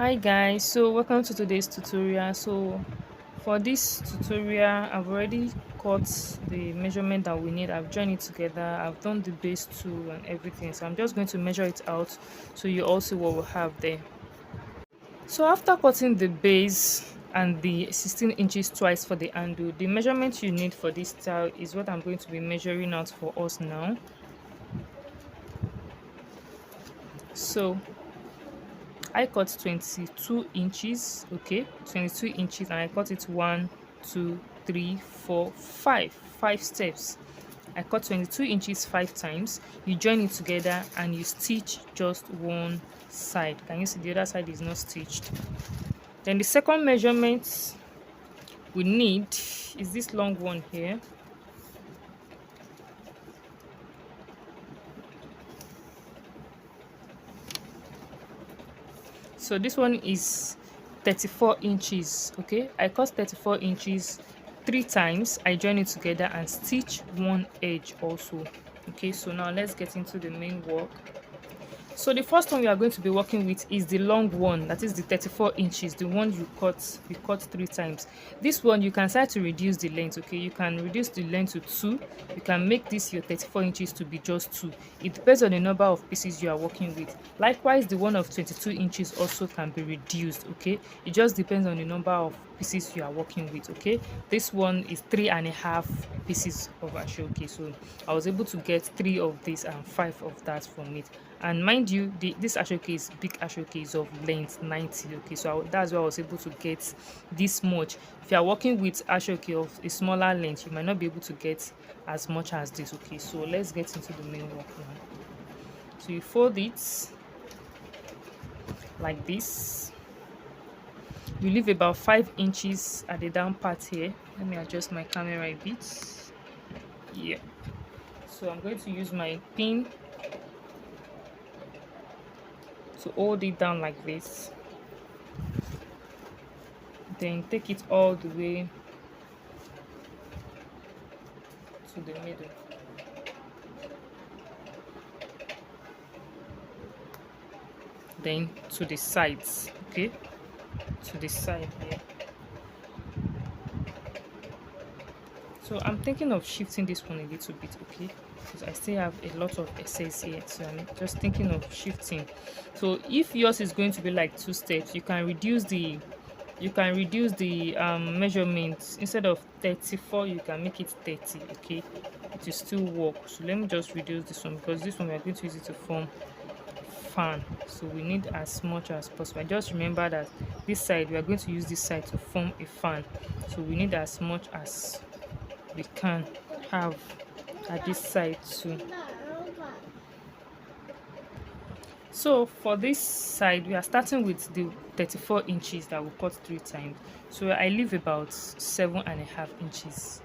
Hi guys, so welcome to today's tutorial. So for this tutorial I've already cut the measurement that we need. I've joined it together, I've done the base too and everything, so I'm just going to measure it out so you all see what we have there. So after cutting the base and the 16 inches twice for the handle, the measurement you need for this style is what I'm going to be measuring out for us now. So I cut 22 inches, okay, 22 inches, and I cut it 5 steps. I cut 22 inches 5 times. You join it together and you stitch just one side. Can you see the other side is not stitched? Then the second measurement we need is this long one here. So this one is 34 inches. Okay, I cut 34 inches 3 times. I join it together and stitch one edge also. Okay, so now let's get into the main work. So the first one we are going to be working with is the long one, that is the 34 inches, the one you cut 3 times. This one you can start to reduce the length. Okay, you can reduce the length to 2. You can make this your 34 inches to be just 2. It depends on the number of pieces you are working with. Likewise, the one of 22 inches also can be reduced. Okay, it just depends on the number of pieces you are working with. Okay, this one is 3.5 pieces of ashoke, so I was able to get 3 of this and 5 of that from it. And mind you, this ashoke is big ashoke, is of length 90. Okay, so that's why I was able to get this much. If you are working with ashoke of a smaller length, you might not be able to get as much as this. Okay, so let's get into the main work now. So you fold it like this. You leave about 5 inches at the down part here. Let me adjust my camera a bit. Yeah, so I'm going to use my pin to hold it down like this, then take it all the way to the middle. Then to the sides, okay, to the side here. So I'm thinking of shifting this one a little bit, okay, because I still have a lot of excess here, so I'm just thinking of shifting. So if yours is going to be like 2 steps, you can reduce the measurements. Instead of 34, you can make it 30. Okay, it will still work. So let me just reduce this one, because this one we are going to use it to form fan, so we need as much as possible. I just remember that this side, we are going to use this side to form a fan, so we need as much as we can have at this side too. So for this side, we are starting with the 34 inches that we cut 3 times. So I leave about 7.5 inches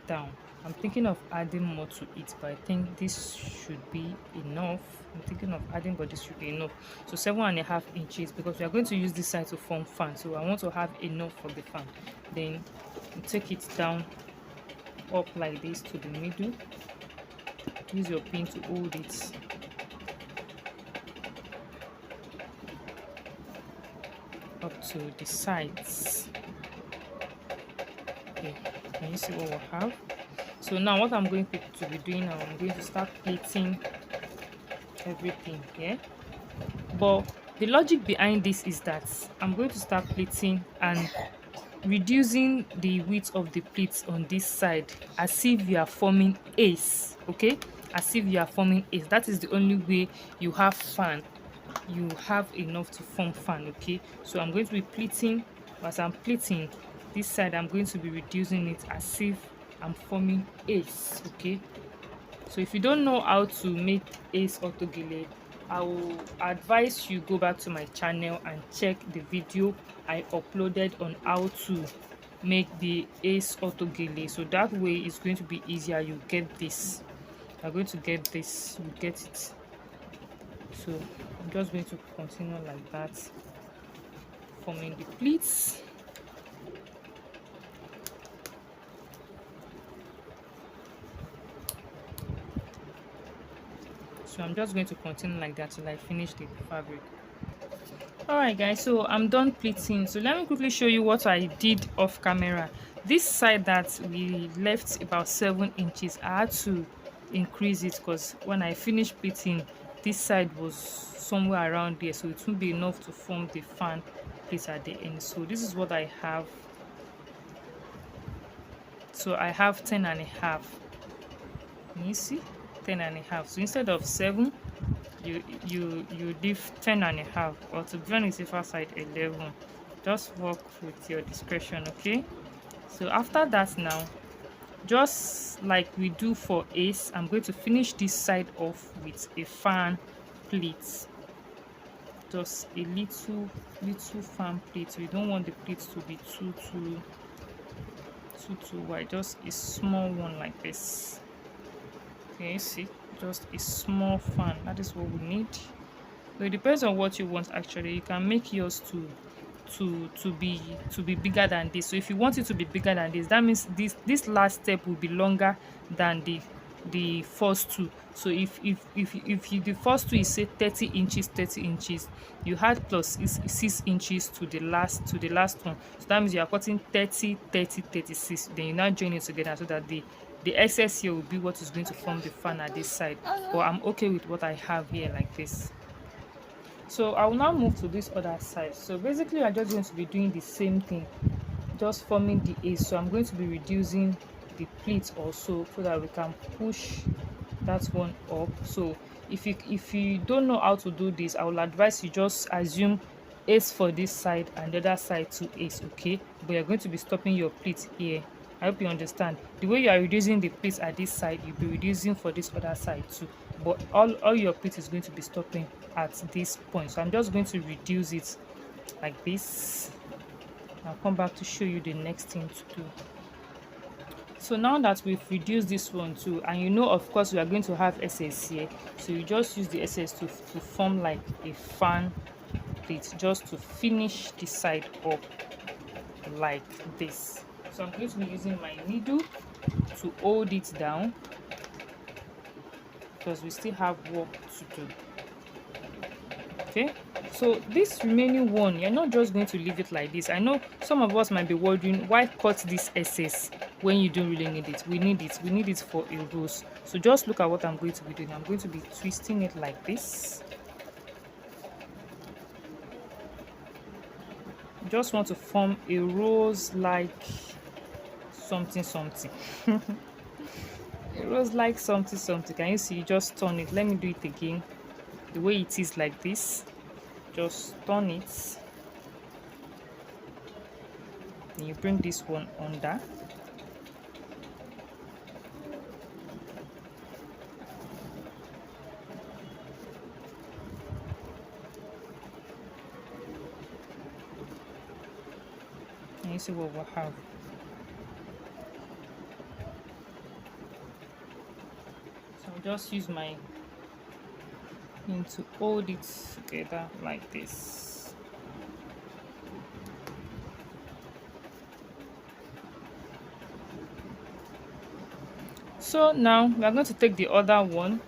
down. I'm thinking of adding more to it, but I think this should be enough. I'm thinking of adding, but this should be enough. So 7.5 inches, because we are going to use this side to form fan, so I want to have enough for the fan. Then you take it down up like this to the middle. Use your pin to hold it. Up to the sides. Okay, can you see what we have? So now what I'm going to be doing now, I'm going to start plating everything here. But the logic behind this is that I'm going to start plating and reducing the width of the pleats on this side, as if you are forming ace. Okay, as if you are forming ace. That is the only way you have fan, you have enough to form fan. Okay, so I'm going to be pleating. As I'm pleating this side, I'm going to be reducing it as if I'm forming ace. Okay, so if you don't know how to make ace autogele, I will advise you go back to my channel and check the video I uploaded on how to make the ace autogele. So that way it's going to be easier. You get this, you're going to get this, you get it. So I'm just going to continue like that, forming the pleats. So I'm just going to continue like that till I finish the fabric. Alright guys, so I'm done pleating. So let me quickly show you what I did off camera. This side that we left about 7 inches, I had to increase it because when I finished pleating, this side was somewhere around there, so it won't be enough to form the fan plate at the end. So this is what I have. So I have 10 and a half. Can you see? 10 and a half. So instead of 7, you leave 10 and a half, or to be on the safer side, 11. Just work with your discretion, okay? So after that now, just like we do for ace, I'm going to finish this side off with a fan plate. Just a little fan plate. We don't want the plate to be too wide. Just a small one like this. Can you see? Just a small fan. That is what we need. So it depends on what you want. Actually, you can make yours to be bigger than this. So if you want it to be bigger than this, that means this last step will be longer than the first two. So if you, the first two is say 30 inches, 30 inches, you add plus 6 inches to the last one. So that means you are cutting 30, 30, 36. Then you now join it together so that the excess here will be what is going to form the fan at this side. But I'm okay with what I have here like this. So I will now move to this other side. So basically I'm just going to be doing the same thing, just forming the ace. So I'm going to be reducing the pleat also so that we can push that one up. So if you don't know how to do this, I will advise you just assume ace for this side and the other side to ace, okay? But you're going to be stopping your pleat here. I hope you understand. The way you are reducing the pleat at this side, you'll be reducing for this other side too. But all your pleat is going to be stopping at this point. So I'm just going to reduce it like this. I'll come back to show you the next thing to do. So now that we've reduced this one too, and you know of course we are going to have SS here, so you just use the SS to form like a fan plate, just to finish the side up like this. So I'm going to be using my needle to hold it down because we still have work to do. Okay, so this remaining one, you're not just going to leave it like this. I know some of us might be wondering why cut this excess when you don't really need it. We need it for a rose. So just look at what I'm going to be doing. I'm going to be twisting it like this. Just want to form a rose like something a rose like something. Can you see? You just turn it. Let me do it again the way it is like this. Just turn it and you bring this one under. And you see what we'll have. So I'll just use my hand to hold it together like this. So now we are going to take the other one,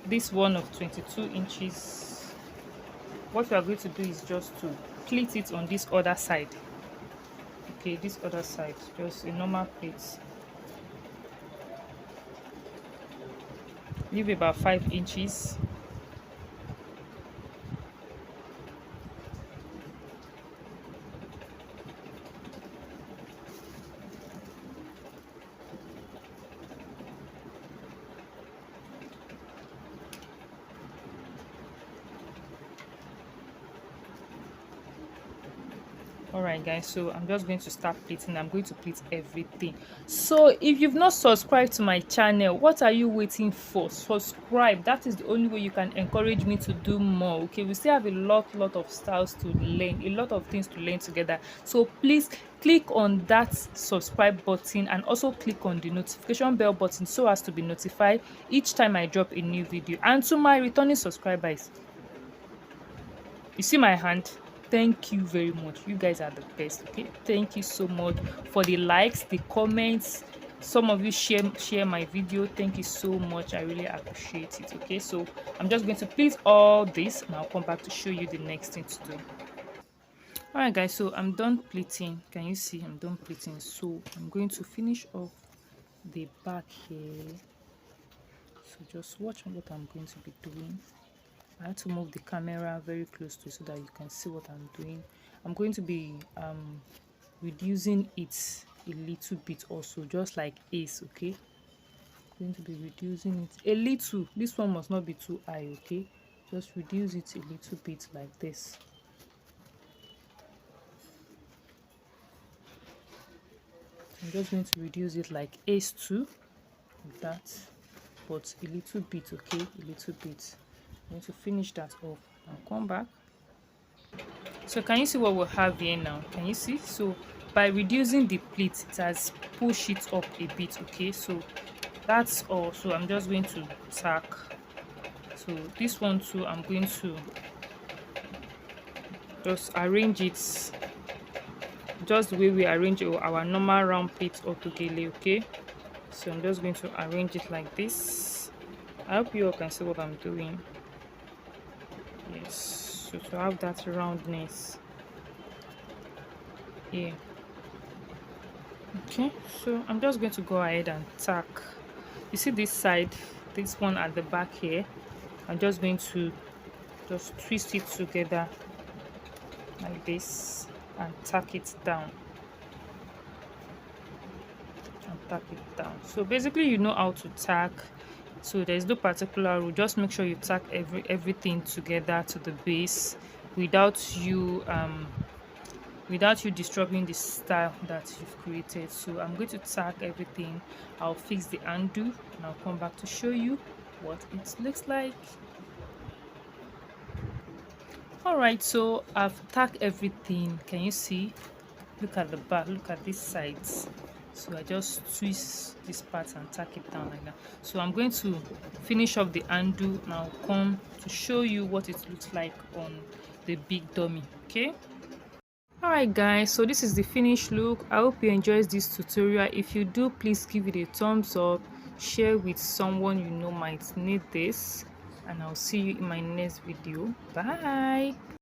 this one of 22 inches. What we are going to do is just to pleat it on this other side. Okay, this other side, just a normal plate. Leave about 5 inches. Alright guys, so I'm just going to start pleating. I'm going to pleat everything. So if you've not subscribed to my channel, what are you waiting for? Subscribe. That is the only way you can encourage me to do more. Okay, we still have a lot of styles to learn, a lot of things to learn together. So please click on that subscribe button and also click on the notification bell button so as to be notified each time I drop a new video. And to my returning subscribers, you see my hand? Thank you very much. You guys are the best. Okay, thank you so much for the likes, the comments, some of you share my video. Thank you so much, I really appreciate it. Okay, so I'm just going to please all this and I'll come back to show you the next thing to do. All right guys, so I'm done pleating. Can you see I'm done pleating? So I'm going to finish off the back here. So just watch what I'm going to be doing. I have to move the camera very close to it so that you can see what I'm doing. I'm going to be reducing it a little bit also, just like ace. Okay, going to be reducing it a little. This one must not be too high. Okay, just reduce it a little bit like this. I'm just going to reduce it like ace 2, like that, but a little bit. Okay, a little bit. I'm going to finish that off and come back. So can you see what we have here now? Can you see? So by reducing the pleat, it has pushed it up a bit. Okay, so that's all. So I'm just going to tack. So this one too, I'm going to just arrange it just the way we arrange our normal round pleat autogele. Okay, so I'm just going to arrange it like this. I hope you all can see what I'm doing. Yes, so to have that roundness here. Okay, so I'm just going to go ahead and tack. You see this side, this one at the back here, I'm just going to just twist it together like this and tack it down and tack it down. So basically you know how to tack, so there's no particular rule. Just make sure you tack everything together to the base without you disturbing the style that you've created. So I'm going to tack everything. I'll fix the undo and I'll come back to show you what it looks like. All right, so I've tacked everything. Can you see? Look at the back, look at these sides. So I just twist this part and tack it down like that. So I'm going to finish off the undo and I'll come to show you what it looks like on the big dummy. Okay, alright guys, so this is the finished look. I hope you enjoyed this tutorial. If you do, please give it a thumbs up, share with someone you know might need this, and I'll see you in my next video. Bye.